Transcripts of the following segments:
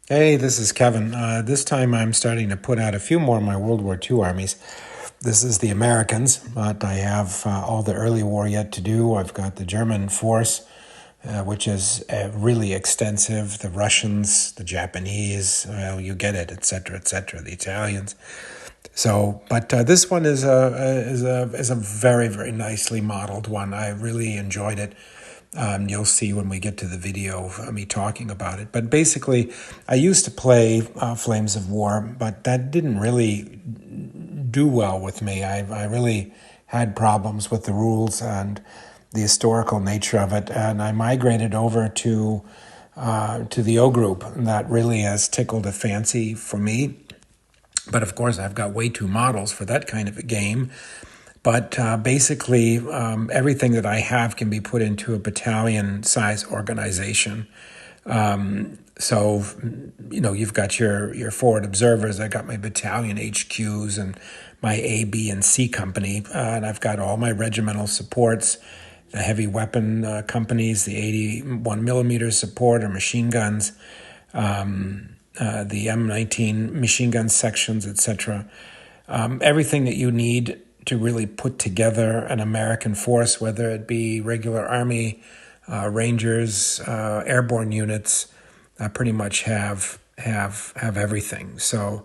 Hey, this is Kevin. This time I'm starting to put out a few more of my World War II armies. This is the Americans, but I have all the early war yet to do. I've got the German force, which is really extensive. The Russians, the Japanese, well, you get it, etc., etc. The Italians. So, but this one is a very very nicely modeled one. I really enjoyed it. You'll see when we get to the video of me talking about it. But basically, I used to play Flames of War, but that didn't really do well with me. I really had problems with the rules and the historical nature of it, and I migrated over to the O group. And that really has tickled a fancy for me. But of course, I've got way too models for that kind of a game. But basically, everything that I have can be put into a battalion size organization. So, you've got your forward observers. I got my battalion HQs and my A, B, and C company. And I've got all my regimental supports, the heavy weapon companies, the 81 millimeter support or machine guns, the M19 machine gun sections, etc. Everything that you need to really put together an American force, whether it be regular Army, Rangers, airborne units, pretty much have everything. So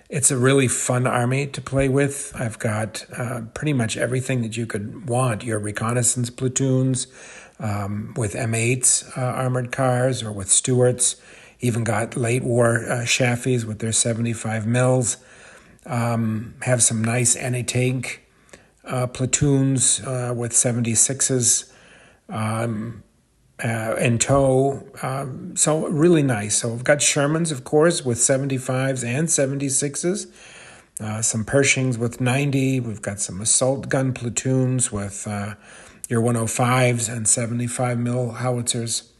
it's a really fun army to play with. I've got pretty much everything that you could want. Your reconnaissance platoons with M8s armored cars or with Stuarts. Even got late war Chaffees with their 75 mils. Have some nice anti-tank platoons with 76s in tow. So really nice. So we've got Shermans, of course, with 75s and 76s. Some Pershings with 90. We've got some assault gun platoons with your 105s and 75 mil howitzers.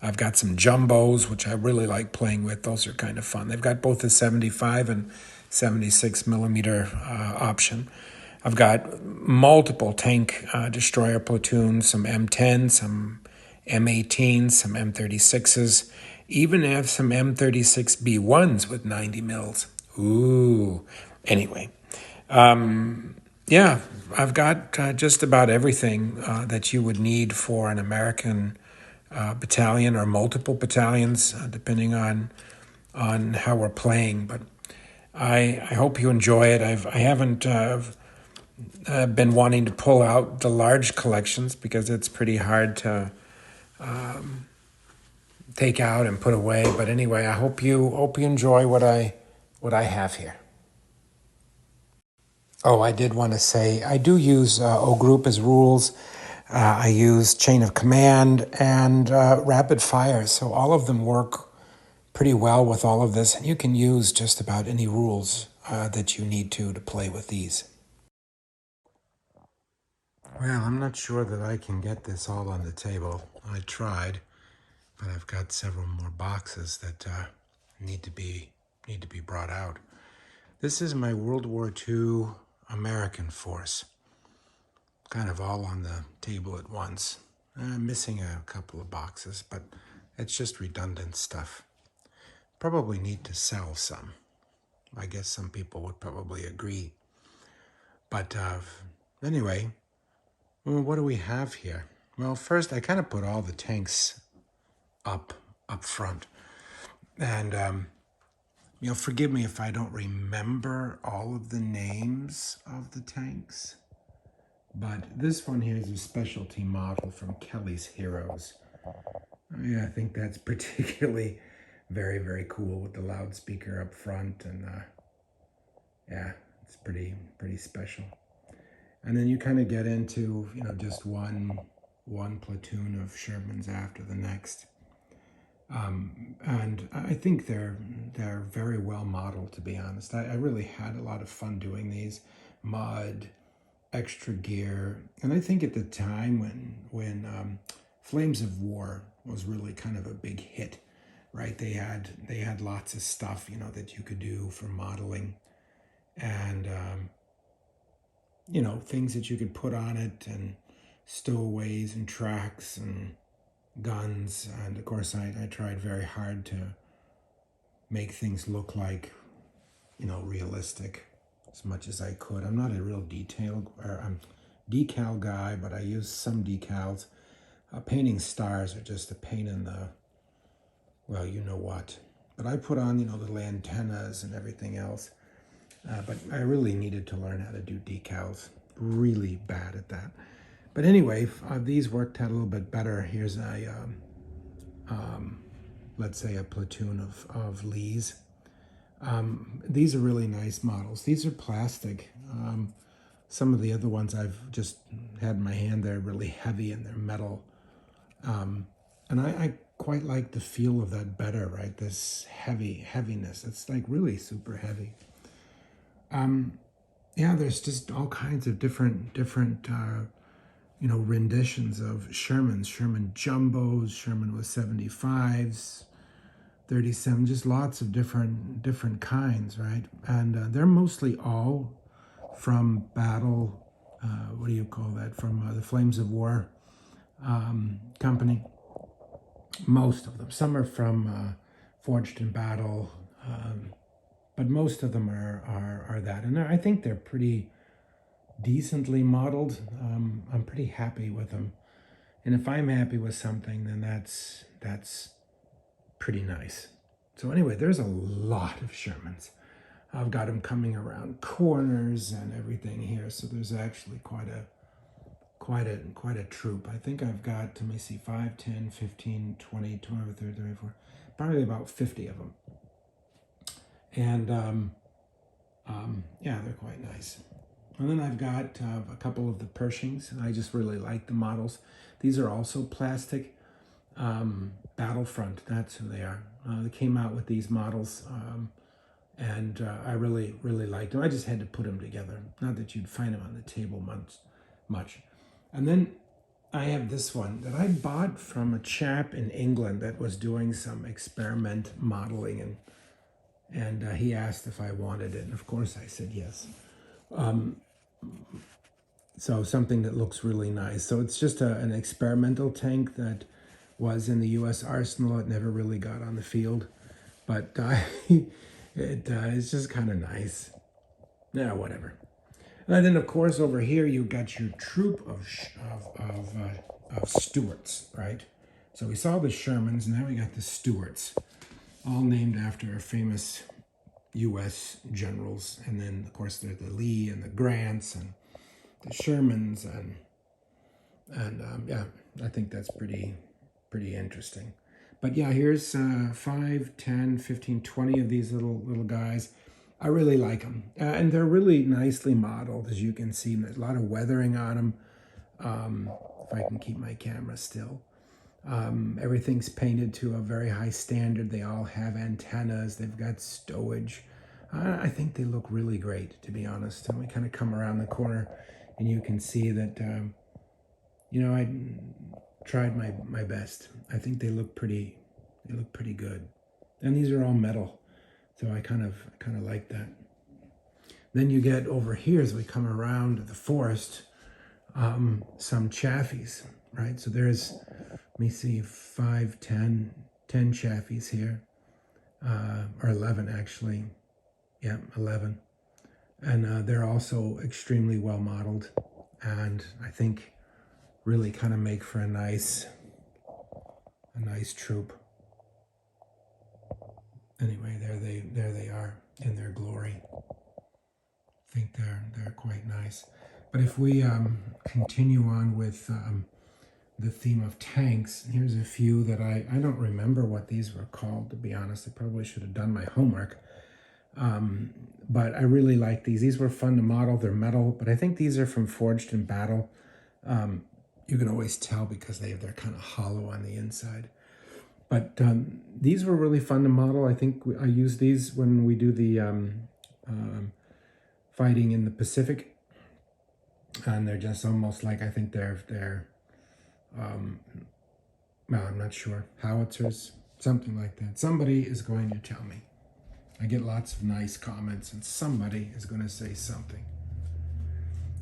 I've got some jumbos, which I really like playing with. Those are kind of fun. They've got both the 75 and 76 millimeter option. I've got multiple tank destroyer platoons, some M10, some M18s, some M36s, even have some M36B1s with 90 mils. Ooh. Anyway, yeah, I've got just about everything that you would need for an American battalion or multiple battalions, depending on how we're playing. But I hope you enjoy it. I haven't been wanting to pull out the large collections because it's pretty hard to take out and put away. But anyway, I hope you enjoy what I have here. Oh, I did want to say I do use O group as rules. I use chain of command and rapid fire, so all of them work pretty well with all of this. And you can use just about any rules that you need to play with these. Well, I'm not sure that I can get this all on the table. I tried, but I've got several more boxes that need to be brought out. This is my World War II American force, kind of all on the table at once. I'm missing a couple of boxes, but it's just redundant stuff. Probably need to sell some. I guess some people would probably agree. But anyway, well, what do we have here? Well, first I kind of put all the tanks up front. And forgive me if I don't remember all of the names of the tanks. But this one here is a specialty model from Kelly's Heroes. Yeah, I think that's particularly very, very cool with the loudspeaker up front. And yeah, it's pretty special. And then you kind of get into, just one platoon of Shermans after the next. And I think they're very well modeled, to be honest. I really had a lot of fun doing these. Mud, extra gear, and I think at the time when Flames of War was really kind of a big hit, right? They had lots of stuff, that you could do for modeling, and things that you could put on it, and stowaways and tracks and guns. And of course I tried very hard make things look like, realistic as much as I could. I'm not a real decal guy, but I use some decals. Painting stars are just a pain in the, well, you know what. But I put on, the antennas and everything else. But I really needed to learn how to do decals. Really bad at that. But anyway, these worked out a little bit better. Here's a, let's say, a platoon of Lees. These are really nice models. These are plastic. Some of the other ones I've just had in my hand, they're really heavy and they're metal. And I quite like the feel of that better, right? This heaviness. It's like really super heavy. Yeah, there's just all kinds of different renditions of Shermans. Sherman Jumbos, Sherman with 75s, 37, just lots of different kinds, right? And they're mostly all from battle, what do you call that? From the Flames of War company. Most of them. Some are from Forged in Battle, but most of them are that. And I think they're pretty decently modeled. I'm pretty happy with them. And if I'm happy with something, then that's pretty nice. So anyway, there's a lot of Shermans. I've got them coming around corners and everything here. So there's actually quite a troop. I think I've got, let me see, 5, 10, 15, 20, 25, 30, 34, probably about 50 of them. And yeah, they're quite nice. And then I've got a couple of the Pershings, and I just really like the models. These are also plastic. Battlefront, that's who they are. They came out with these models, and I really liked them. I just had to put them together. Not that you'd find them on the table much. And then I have this one that I bought from a chap in England that was doing some experiment modeling, and he asked if I wanted it, and of course I said yes. So something that looks really nice. So it's just an experimental tank that was in the U.S. Arsenal. It never really got on the field, but it's just kind of nice. Yeah, whatever. And then, of course, over here you got your troop of Stuarts, right? So we saw the Shermans, now we got the Stuarts, all named after famous U.S. generals. And then, of course, there's the Lee and the Grants and the Shermans, and yeah, I think that's pretty interesting. But yeah, here's 5, 10, 15, 20 of these little guys. I really like them, and they're really nicely modeled, as you can see. There's a lot of weathering on them. If I can keep my camera still. Everything's painted to a very high standard. They all have antennas. They've got stowage. I think they look really great, to be honest. And we kind of come around the corner, and you can see that, I tried my best. I think they look pretty good. And these are all metal, so I kind of like that. Then you get over here, as we come around the forest, some Chaffies, right? So there's, let me see, 5, 10 Chaffies here, or 11 actually. Yeah, 11. And they're also extremely well modeled, and I think really kind of make for a nice troop. Anyway, there they are in their glory. I think they're quite nice. But if we continue on with the theme of tanks, here's a few that I don't remember what these were called, to be honest. I probably should have done my homework. But I really like these. These were fun to model. They're metal, but I think these are from Forged in Battle. You can always tell because they're kind of hollow on the inside. But these were really fun to model. I think I use these when we do the fighting in the Pacific. And they're just almost like, I think they're well, I'm not sure, howitzers, something like that. Somebody is going to tell me. I get lots of nice comments, and somebody is going to say something.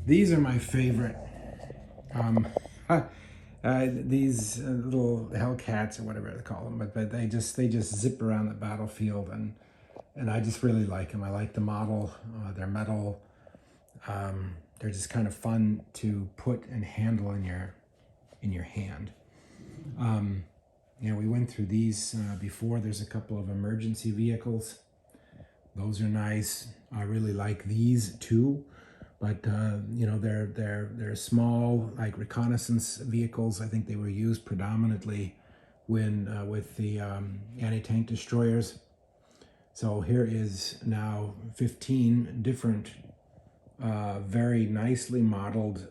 These are my favorite. These little Hellcats or whatever they call them, but they just zip around the battlefield, and I just really like them. I like the model. They're metal. They're just kind of fun to put and handle in your hand. We went through these before. There's a couple of emergency vehicles. Those are nice. I really like these too, but they're small, like reconnaissance vehicles. I think they were used predominantly with the anti-tank destroyers. So here is now 15 different, very nicely modeled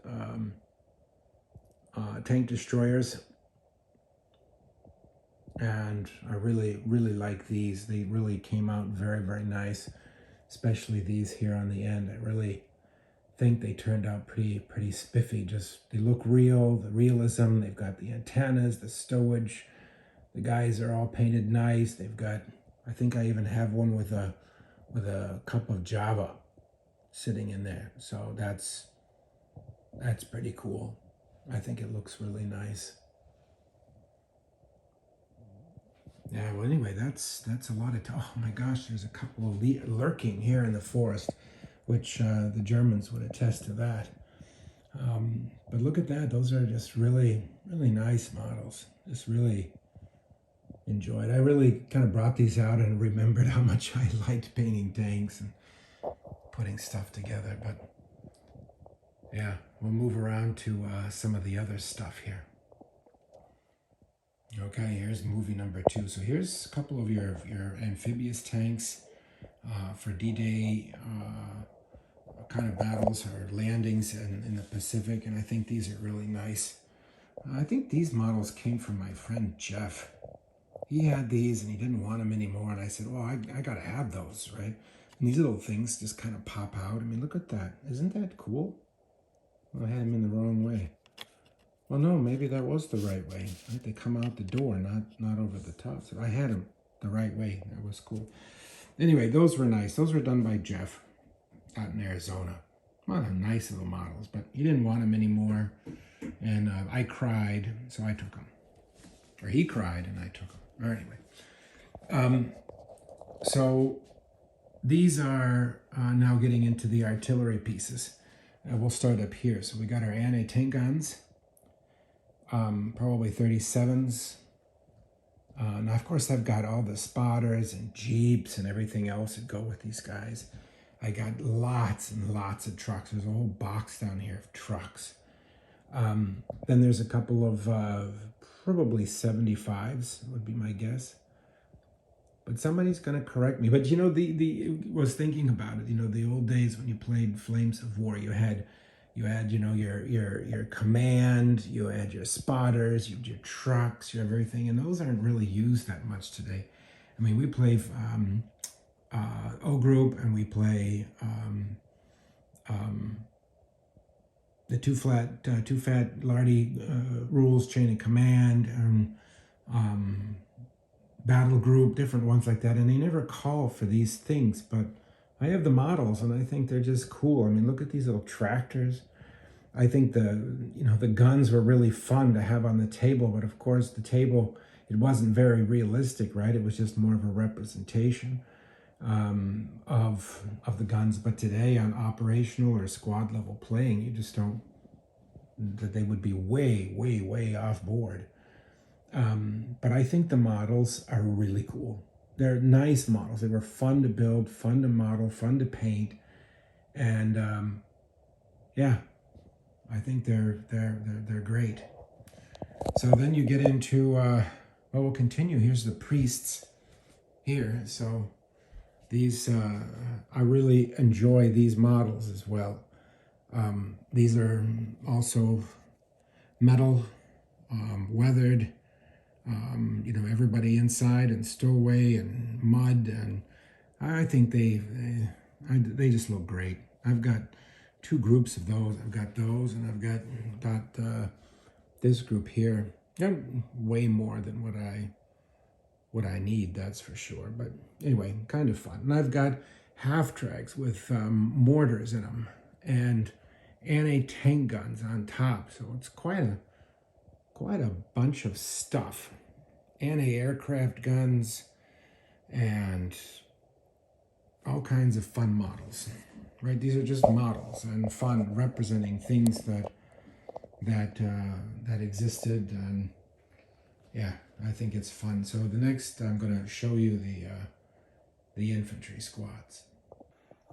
tank destroyers. And I really, really like these. They really came out very, very nice, especially these here on the end. I really think they turned out pretty spiffy. Just, they look real, the realism. They've got the antennas, the stowage. The guys are all painted nice. They've got, I think I even have one with a cup of Java sitting in there. So that's pretty cool. I think it looks really nice. Yeah, well, anyway, that's a lot of oh my gosh, there's a couple of lurking here in the forest, which the Germans would attest to that. But look at that. Those are just really, really nice models. Just really enjoyed. I really kind of brought these out and remembered how much I liked painting tanks and putting stuff together. But yeah, we'll move around to some of the other stuff here. Okay, here's movie number 2. So here's a couple of your amphibious tanks for D-Day kind of battles or landings in the Pacific, and I think these are really nice. I think these models came from my friend Jeff. He had these and he didn't want them anymore, and I said, well, I gotta have those, right? And these little things just kind of pop out. I mean, look at that. Isn't that cool? Well, I had them in the wrong way. Well, no, maybe that was the right way. Right? They come out the door, not over the top. So I had them the right way. That was cool. Anyway, those were nice. Those were done by Jeff out in Arizona. Well, they're nice little models, but he didn't want them anymore. And I cried, so I took them. Or he cried, and I took them. Or anyway. So these are now getting into the artillery pieces. We'll start up here. So we got our anti-tank guns. Probably 37s. Now, of course, I've got all the spotters and jeeps and everything else that go with these guys. I got lots and lots of trucks. There's a whole box down here of trucks. Then there's a couple of probably 75s would be my guess. But somebody's going to correct me. But was thinking about it. The old days when you played Flames of War, you had your command, you had your spotters, you had your trucks, you have everything, and those aren't really used that much today. I mean, we play O group, and we play the two fat lardy rules, chain of command, and battle group, different ones like that, and they never call for these things, but I have the models, and I think they're just cool. I mean, look at these little tractors. I think the guns were really fun to have on the table, but of course the table, it wasn't very realistic, right? It was just more of a representation of the guns. But today on operational or squad level playing, you just don't, that they would be way, way, way off board. But I think the models are really cool. They're nice models. They were fun to build, fun to model, fun to paint, and yeah, I think they're great. So then you get into well, we'll continue. Here's the priests here. So these I really enjoy these models as well. These are also metal, weathered. Everybody inside and stowaway and mud, and I think they just look great. I've got 2 groups of those. I've got those, and I've got this group here. They're way more than what I need, that's for sure. But anyway, kind of fun. And I've got half tracks with mortars in them and anti-tank guns on top. So it's quite quite a bunch of stuff. Anti-aircraft guns and all kinds of fun models, right? These are just models and fun, representing things that existed, and yeah, I think it's fun. So the next, I'm going to show you the infantry squads.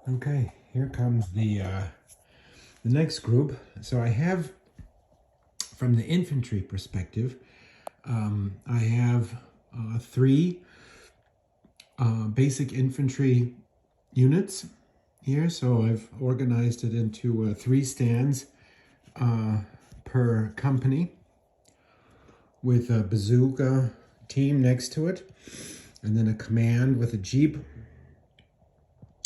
Okay, here comes the next group. So I have, from the infantry perspective, I have three basic infantry units here. So I've organized it into 3 stands per company, with a bazooka team next to it, and then a command with a jeep.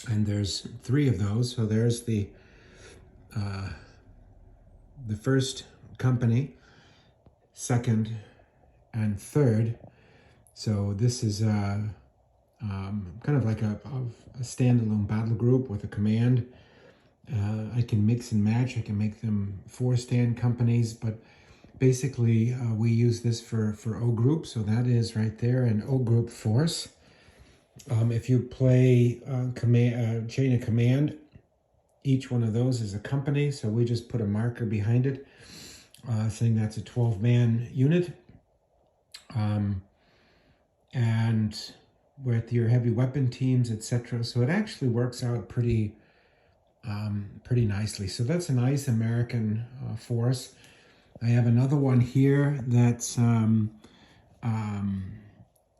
And there's 3 of those. So there's the first company, second, and third. So this is kind of like a standalone battle group with a command. I can mix and match. I can make them 4 stand companies, but basically we use this for O group. So that is right there an O group force. If you play chain of command, each one of those is a company. So we just put a marker behind it, saying that's a 12-man unit. And with your heavy weapon teams, etc. So it actually works out pretty nicely. So that's a nice American force. I have another one here that's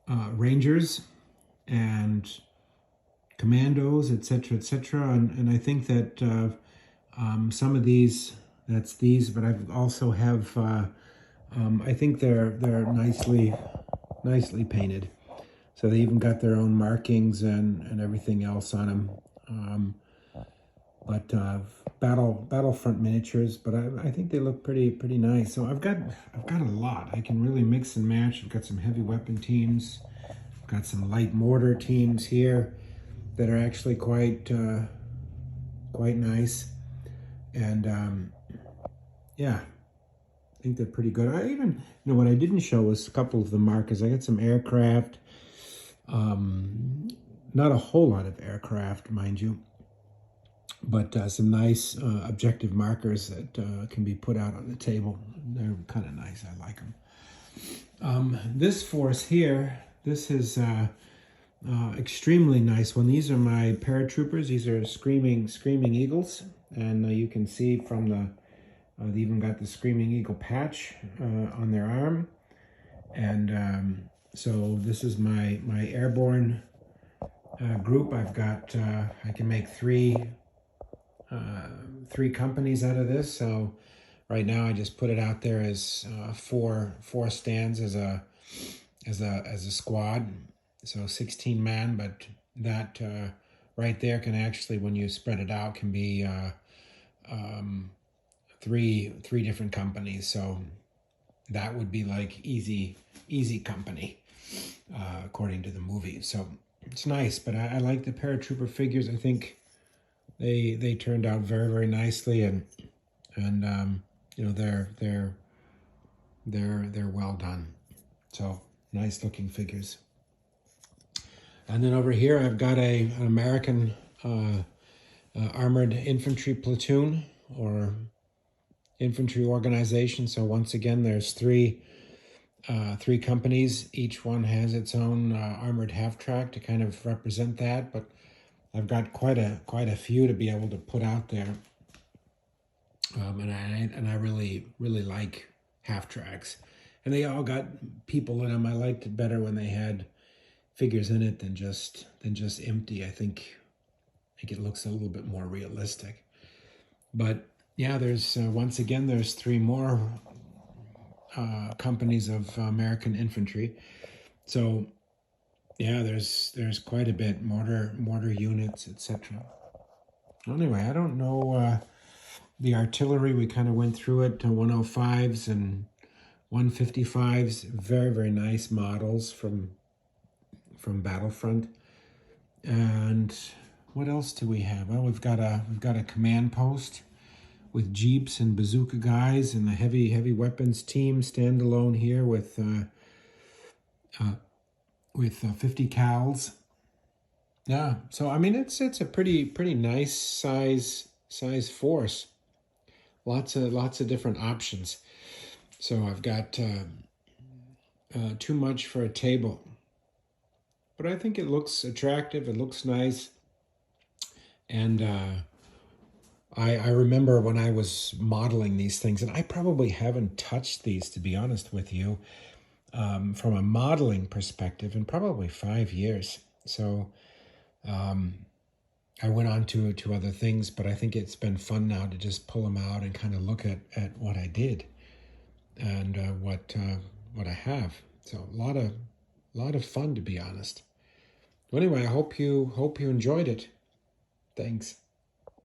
Rangers and commandos, etc., etc. And I think that some of these, that's these, but I also have I think they're nicely painted. So they even got their own markings and everything else on them. But battlefront miniatures, but I think they look pretty nice. So I've got a lot. I can really mix and match. I've got some heavy weapon teams. I've got some light mortar teams here that are actually quite nice. And yeah, I think they're pretty good. I even, what I didn't show was a couple of the markers. I got some aircraft. Not a whole lot of aircraft, mind you, but some nice objective markers that can be put out on the table. They're kind of nice. I like them. This force here, this is extremely nice one. These are my paratroopers. These are Screaming Eagles, and you can see from they even got the Screaming Eagle patch on their arm. And so this is my airborne group. I've got I can make three companies out of this. So right now I just put it out there as four stands as a squad. So 16 man, but that right there can actually, when you spread it out, can be three different companies. So that would be like easy company, according to the movie. So it's nice, but I like the paratrooper figures. I think they turned out very nicely, and they're well done. So nice looking figures. And then over here I've got an American armored infantry platoon or infantry organization. So once again, there's three companies. Each one has its own armored half-track to kind of represent that, but I've got quite a few to be able to put out there. And I really like half-tracks, and they all got people in them. I liked it better when they had figures in it than just empty. I think it looks a little bit more realistic. But yeah, there's once again there's three more companies of American infantry. So yeah, there's quite a bit, mortar units, etc. Anyway, I don't know the artillery. We kind of went through it. 105s and 155s, very nice models from Battlefront. And what else do we have? Well, we've got a command post with jeeps and bazooka guys, and the heavy weapons team standalone here with 50 cals. Yeah, so I mean it's a pretty nice size force. Lots of different options. So I've got too much for a table, but I think it looks attractive. It looks nice, and I remember when I was modeling these things, and I probably haven't touched these, to be honest with you, from a modeling perspective in probably 5 years. So I went on to other things, but I think it's been fun now to just pull them out and kind of look at what I did and what I have. So a lot of fun, to be honest. Well, anyway, I hope you enjoyed it. Thanks.